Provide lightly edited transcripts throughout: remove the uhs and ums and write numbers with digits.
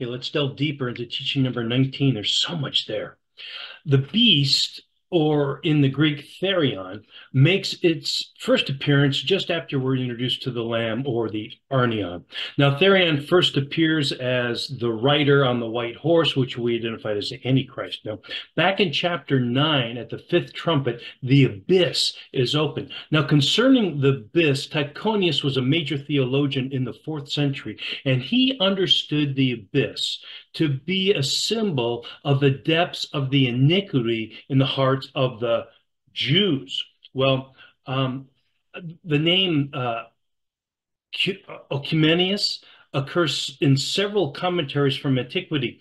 Okay, let's delve deeper into teaching number 19. There's so much there. The beast, or in the Greek therion, makes its first appearance just after we're introduced to the lamb or the arnion. Now, therion first appears as the rider on the white horse, which we identified as the Antichrist. Now, back in chapter 9, at the fifth trumpet, the abyss is open. Now, concerning the abyss, Tychonius was a major theologian in the fourth century, and he understood the abyss to be a symbol of the depths of the iniquity in the hearts of the Jews. Well, the name Oecumenius occurs in several commentaries from antiquity.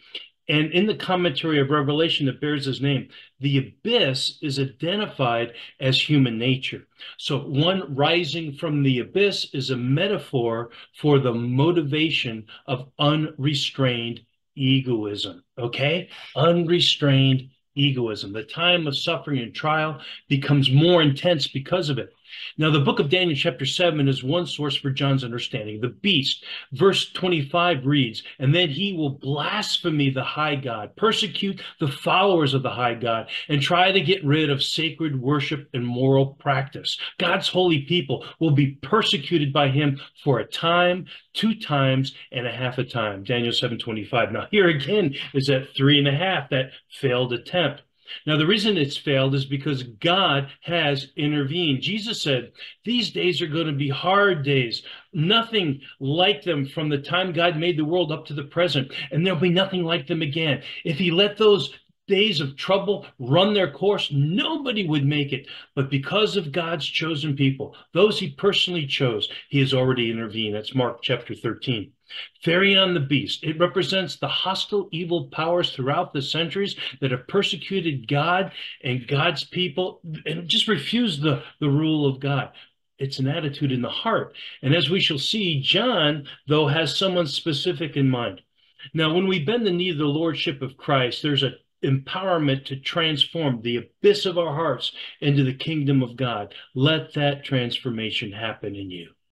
And in the commentary of Revelation that bears his name, the abyss is identified as human nature. So one rising from the abyss is a metaphor for the motivation of unrestrained egoism. Okay? Unrestrained egoism. The time of suffering and trial becomes more intense because of it. Now, the book of Daniel, chapter 7, is one source for John's understanding. The beast, verse 25 reads, "And then he will blaspheme the high God, persecute the followers of the high God, and try to get rid of sacred worship and moral practice. God's holy people will be persecuted by him for a time, two times, and a half a time." Daniel 7:25. Now, here again is that three and a half, that failed attempt. Now, the reason it's failed is because God has intervened. Jesus said, "These days are going to be hard days, nothing like them from the time God made the world up to the present, and there'll be nothing like them again." If he let those days of trouble run their course, nobody would make it. But because of God's chosen people, those he personally chose, he has already intervened. That's Mark chapter 13. Therion the beast. It represents the hostile evil powers throughout the centuries that have persecuted God and God's people and just refused the rule of God. It's an attitude in the heart. And as we shall see, John, though, has someone specific in mind. Now, when we bend the knee to the lordship of Christ, there's a empowerment to transform the abyss of our hearts into the kingdom of God. Let that transformation happen in you.